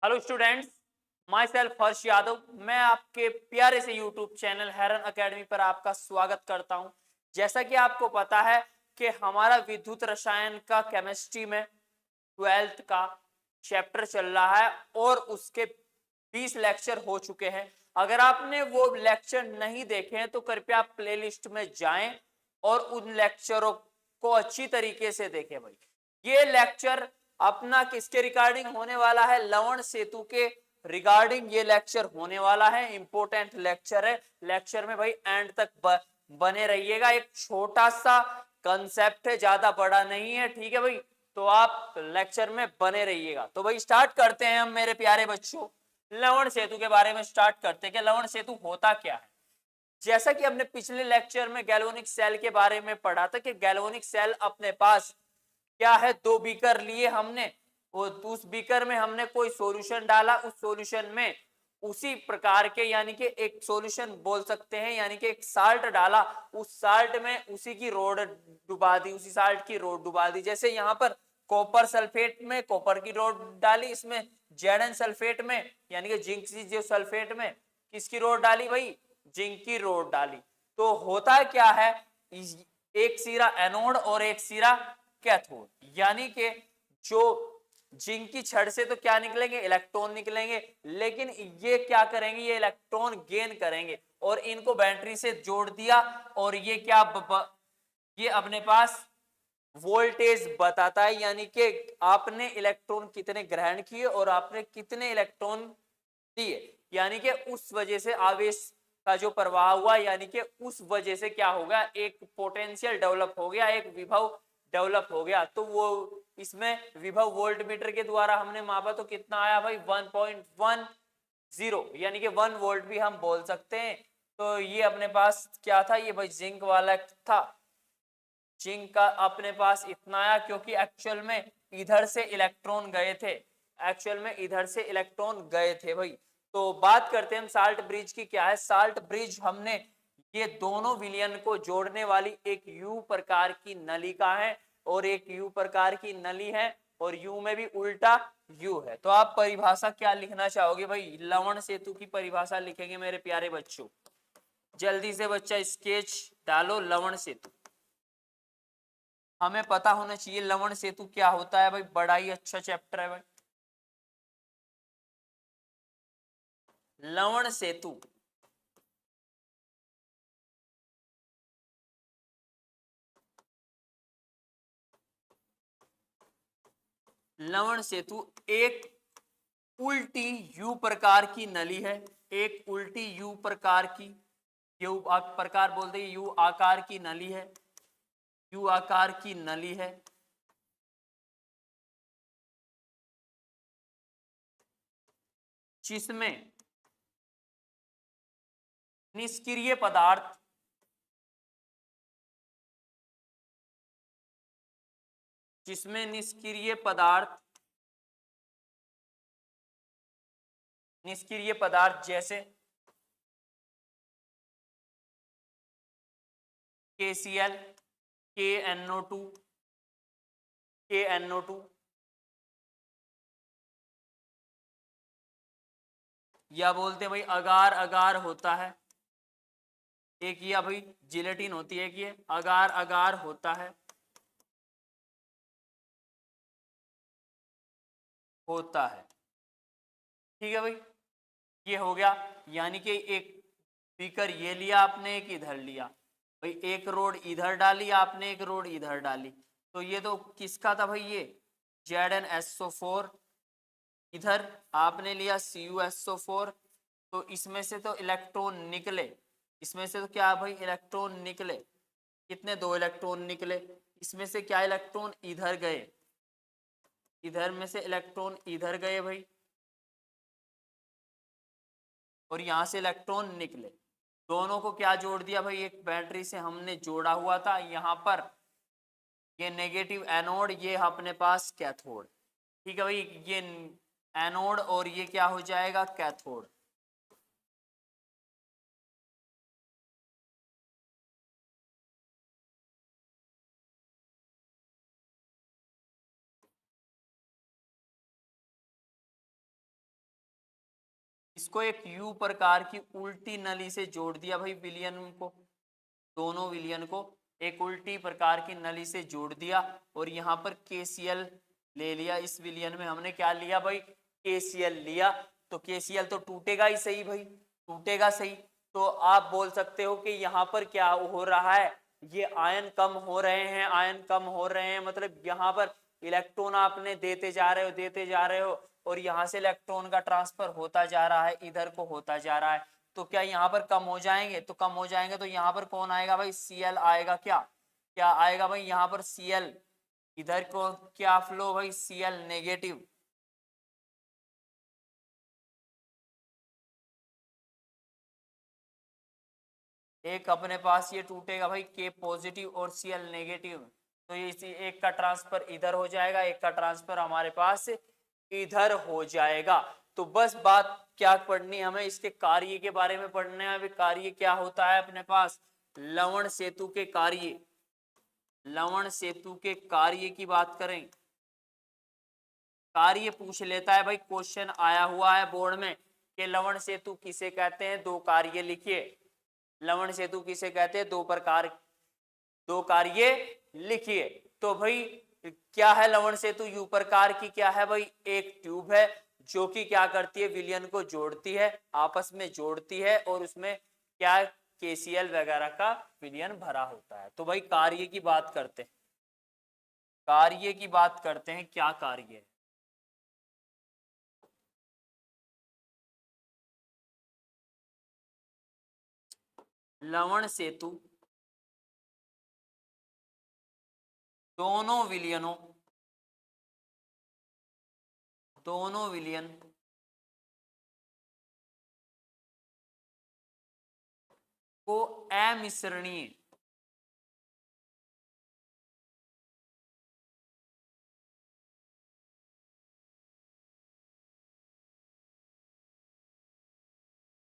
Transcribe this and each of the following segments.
Hello students, my self Harsh Yadav. मैं आपके प्यारे से यूट्यूब चैनल हेरन एकेडमी पर आपका स्वागत करता हूं। जैसा कि आपको पता है कि हमारा विद्युत रसायन का केमिस्ट्री में 12th का चैप्टर चल रहा है और उसके 20 लेक्चर हो चुके हैं। अगर आपने वो लेक्चर नहीं देखे हैं तो कृपया प्लेलिस्ट में जाएं और उन लेक्चरों को अच्छी तरीके से देखें। भाई, ये लेक्चर अपना किसके रिगार्डिंग होने वाला है? लवण सेतु के रिगार्डिंग ये लेक्चर होने वाला है। इंपॉर्टेंट लेक्चर है। लेक्चर में भाई एंड तक बने रहिएगा। एक छोटा सा कंसेप्ट है, ज्यादा बड़ा नहीं है, ठीक है भाई? तो आप लेक्चर में बने रहिएगा। तो भाई स्टार्ट करते हैं हम मेरे प्यारे बच्चों। लवण सेतु के बारे में स्टार्ट करते हैं कि लवण सेतु होता क्या है। जैसा कि हमने पिछले लेक्चर में गैल्वेनिक सेल के बारे में पढ़ा था कि गैल्वेनिक सेल अपने पास क्या है, दो बीकर लिए हमने। वो उस बीकर में हमने कोई सॉल्यूशन डाला, उस सॉल्यूशन में उसी प्रकार के यानी कि एक सॉल्यूशन बोल सकते हैं, यानी कि एक साल्ट डाला, उस साल्ट में उसी की रोड डुबा दी, उसी साल्ट की रोड डुबा दी। जैसे यहाँ पर कॉपर सल्फेट में कॉपर की रोड डाली, इसमें जेडन सल्फेट में यानी कि जिंक जो सल्फेट में किसकी रोड डाली भाई? जिंक की रोड डाली। तो होता क्या है, एक सिरा एनोड और एक सिरा कैथोड। यानी कि जो जिंक की छड़ से तो क्या निकलेंगे? इलेक्ट्रॉन निकलेंगे, लेकिन ये क्या करेंगे? ये इलेक्ट्रॉन गेन करेंगे और इनको बैटरी से जोड़ दिया और ये क्या ये अपने पास वोल्टेज बताता है, यानी कि आपने इलेक्ट्रॉन कितने ग्रहण किए और आपने कितने इलेक्ट्रॉन दिए, यानी कि उस वजह से आवेश का जो प्रवाह हुआ, यानी कि उस वजह से क्या होगा? एक पोटेंशियल डेवलप हो गया, एक विभव डेवलप हो गया। तो वो इसमें विभव वोल्ट मीटर के द्वारा हमने मापा तो कितना आया भाई? 1.10, यानी कि 1 वोल्ट भी हम बोल सकते हैं। तो ये अपने पास क्या था? ये भाई जिंक वाला था। जिंक का अपने पास इतना आया क्योंकि एक्चुअल में इधर से इलेक्ट्रॉन गए थे, एक्चुअल में इधर से इलेक्ट्रॉन गए थे भाई। तो बात करते हैं हम साल्ट ब्रिज की। क्या है साल्ट ब्रिज? हमने ये दोनों विलयन को जोड़ने वाली एक यू प्रकार की नलिका है और एक यू प्रकार की नली है, और यू में भी उल्टा यू है। तो आप परिभाषा क्या लिखना चाहोगे भाई? लवण सेतु की परिभाषा लिखेंगे मेरे प्यारे बच्चों। जल्दी से बच्चा स्केच डालो। लवण सेतु हमें पता होना चाहिए लवण सेतु क्या होता है भाई। बड़ा ही अच्छा चैप्टर है भाई लवण सेतु। लवण सेतु एक उल्टी यू प्रकार की नली है, एक उल्टी यू प्रकार की, यू प्रकार बोलते हैं, यू आकार की नली है, यू आकार की नली है। जिसमें निष्क्रिय पदार्थ जिसमें निष्क्रिय पदार्थ निष्क्रिय पदार्थ जैसे KCl, KNO2, KNO2, या बोलते हैं भाई अगार अगार होता है। एक ये भाई जिलेटिन होती है कि ये अगार अगार होता है। ठीक है भाई, ये हो गया। यानी कि एक स्पीकर ये लिया आपने, एक इधर लिया भाई, एक रोड इधर डाली आपने, एक रोड इधर डाली। तो ये तो किसका था भाई? ये ZnSO4। इधर आपने लिया CuSO4। तो इसमें से तो इलेक्ट्रॉन निकले, इसमें से तो क्या भाई? इलेक्ट्रॉन निकले। कितने? 2 इलेक्ट्रॉन निकले। इसमें से क्या इलेक्ट्रॉन इधर गए, इधर में से इलेक्ट्रॉन इधर गए भाई, और यहां से इलेक्ट्रॉन निकले। दोनों को क्या जोड़ दिया भाई? एक बैटरी से हमने जोड़ा हुआ था। यहाँ पर ये नेगेटिव एनोड, ये अपने पास कैथोड। ठीक है भाई, ये एनोड और ये क्या हो जाएगा? कैथोड। इसको एक यू प्रकार की उल्टी नली से जोड़ दिया भाई, विलियन को, दोनों विलियन को एक उल्टी प्रकार की नली से जोड़ दिया और यहाँ पर KCl ले लिया। इस विलियन में हमने क्या लिया भाई, KCl लिया। तो KCl तो टूटेगा ही सही भाई, टूटेगा सही। तो आप बोल सकते हो कि यहाँ पर क्या हो रहा है, ये आयन कम हो रहे हैं, आयन कम हो रहे हैं, मतलब यहाँ पर इलेक्ट्रॉन आपने देते जा रहे हो, देते जा रहे हो, और यहाँ से इलेक्ट्रॉन का ट्रांसफर होता जा रहा है, इधर को होता जा रहा है। तो क्या यहाँ पर कम हो जाएंगे, तो कम हो जाएंगे। तो यहाँ पर कौन आएगा भाई, Cl आएगा। क्या क्या आएगा भाई, यहाँ पर Cl, इधर को क्या फ्लो भाई, Cl नेगेटिव। एक अपने पास ये टूटेगा भाई K पॉजिटिव और Cl नेगेटिव। तो ये इसी एक का ट्रांसफर इधर हो जाएगा, एक का ट्रांसफर हमारे पास इधर हो जाएगा। तो बस बात क्या पढ़नी है हमें, इसके कार्य के बारे में पढ़ने हैं। अभी कार्य क्या होता है अपने पास, लवण सेतु के कार्य, लवण सेतु के कार्य की बात करें, कार्य पूछ लेता है भाई, क्वेश्चन आया हुआ है बोर्ड में कि लवण सेतु किसे कहते हैं, दो कार्य लिखिए। लवण सेतु किसे कहते हैं, दो प्रकार, दो कार्य लिखिए। तो भाई क्या है लवण सेतु, यू प्रकार की क्या है भाई, एक ट्यूब है जो कि क्या करती है, विलयन को जोड़ती है, आपस में जोड़ती है, और उसमें क्या KCl वगैरह का विलयन भरा होता है। तो भाई कार्य की बात करते हैं, कार्य की बात करते हैं, क्या कार्य है। लवण सेतु दोनों विलयनों, दोनों विलयन को अमिश्रणीय,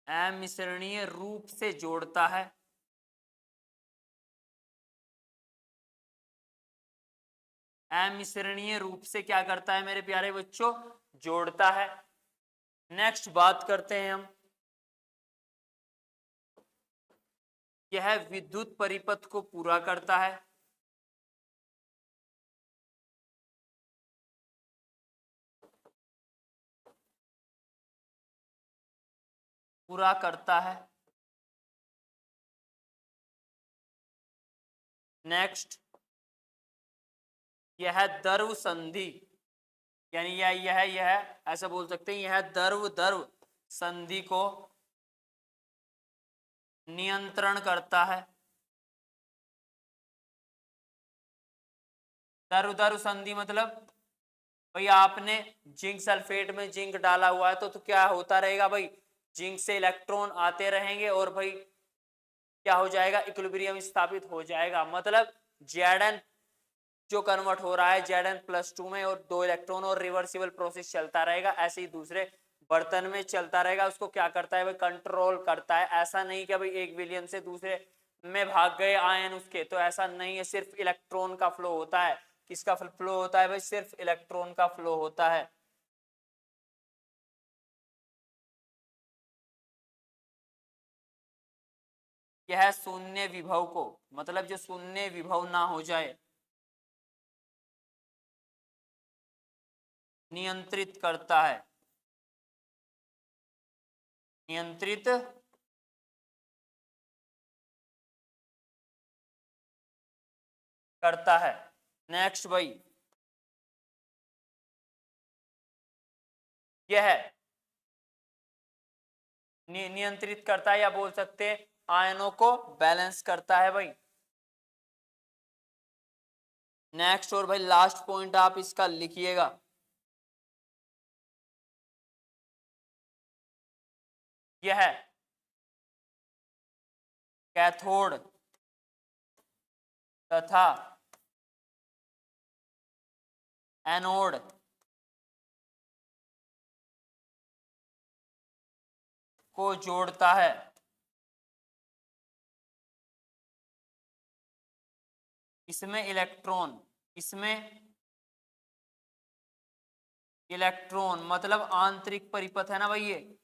अमिश्रणीय रूप से जोड़ता है, अमिश्रणीय रूप से क्या करता है मेरे प्यारे बच्चों, जोड़ता है। नेक्स्ट बात करते हैं हम, यह विद्युत परिपथ को पूरा करता है, पूरा करता है। नेक्स्ट, यह द्रव संधि, यानी यह ऐसा बोल सकते हैं, यह द्रव द्रव संधि को नियंत्रण करता है। द्रव द्रव संधि मतलब भाई आपने जिंक सल्फेट में जिंक डाला हुआ है, तो क्या होता रहेगा भाई, जिंक से इलेक्ट्रॉन आते रहेंगे और भाई क्या हो जाएगा, इक्विलिब्रियम स्थापित हो जाएगा। मतलब Zn जो कन्वर्ट हो रहा है Zn+2 में, और दो इलेक्ट्रॉन, और रिवर्सिबल प्रोसेस चलता रहेगा। ऐसे ही दूसरे बर्तन में चलता रहेगा, उसको क्या करता है भाई, कंट्रोल करता है। ऐसा नहीं कि भाई एक विलियन से दूसरे में भाग गए आयन उसके, तो ऐसा नहीं है, सिर्फ इलेक्ट्रॉन का फ्लो होता है। किसका फ्लो होता है भाई, सिर्फ इलेक्ट्रॉन का फ्लो होता है। यह शून्य विभव को, मतलब जो शून्य विभव ना हो जाए, नियंत्रित करता है, नियंत्रित करता है। नेक्स्ट भाई, यह नियंत्रित करता है, या बोल सकते हैं आयनों को बैलेंस करता है भाई। नेक्स्ट और भाई लास्ट पॉइंट आप इसका लिखिएगा, यह कैथोड तथा एनोड को जोड़ता है। इसमें इलेक्ट्रॉन, इसमें इलेक्ट्रॉन मतलब आंतरिक परिपथ है ना भाई, ये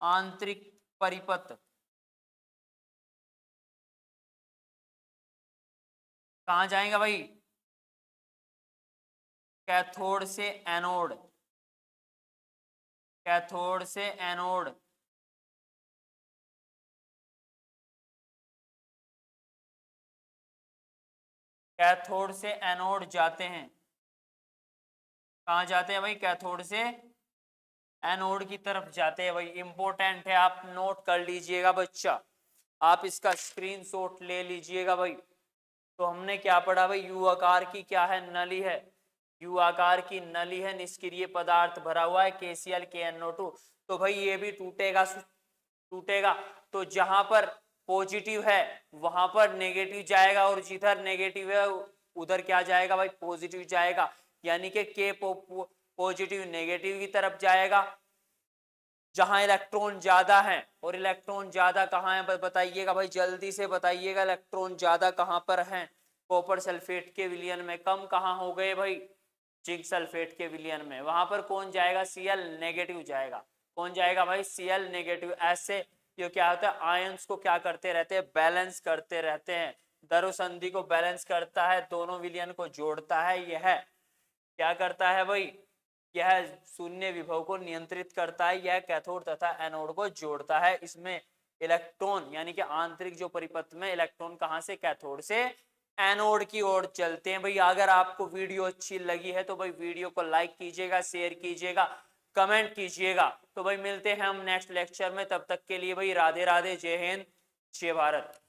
आंतरिक परिपथ कहाँ जाएगा भाई? कैथोड से एनोड, कैथोड से एनोड। कैथोड से एनोड जाते हैं। कहाँ जाते हैं भाई? कैथोड से एनोड की तरफ जाते हैं भाई। इंपॉर्टेंट है, आप नोट कर लीजिएगा बच्चा, आप इसका स्क्रीनशॉट ले लीजिएगा भाई। तो हमने क्या पढ़ा भाई? यू आकार की क्या है? नली है। यू आकार की नली है, निष्क्रिय पदार्थ भरा हुआ है KCl KNO2। तो भाई ये भी टूटेगा, टूटेगा तो जहां पर पॉजिटिव है वहां पर नेगेटिव जाएगा, और जिधर नेगेटिव है उधर क्या जाएगा भाई? पॉजिटिव जाएगा। यानी कि के पॉजिटिव नेगेटिव की तरफ जाएगा जहां इलेक्ट्रॉन ज्यादा है। और इलेक्ट्रॉन ज्यादा कहाँ है बताइएगा भाई, जल्दी से बताइएगा, इलेक्ट्रॉन ज्यादा कहां पर है? कॉपर सल्फेट के विलयन में। कम कहाँ हो गए भाई? जिंक सल्फेट के विलयन में। वहां पर कौन जाएगा? Cl नेगेटिव जाएगा। कौन जाएगा भाई? Cl negative. ऐसे ये क्या होता है? आयंस को क्या करते रहते हैं? बैलेंस करते रहते हैं। दरो संधि को बैलेंस करता है, दोनों विलयन को जोड़ता है। यह क्या करता है भाई? यह शून्य विभव को नियंत्रित करता है। यह कैथोड तथा एनोड को जोड़ता है। इसमें इलेक्ट्रॉन यानी कि आंतरिक जो परिपथ में इलेक्ट्रॉन कहां से? कैथोड से एनोड की ओर चलते हैं भाई। अगर आपको वीडियो अच्छी लगी है तो भाई वीडियो को लाइक कीजिएगा, शेयर कीजिएगा, कमेंट कीजिएगा। तो भाई मिलते हैं हम नेक्स्ट लेक्चर में, तब तक के लिए भाई राधे राधे, जय हिंद, जय भारत।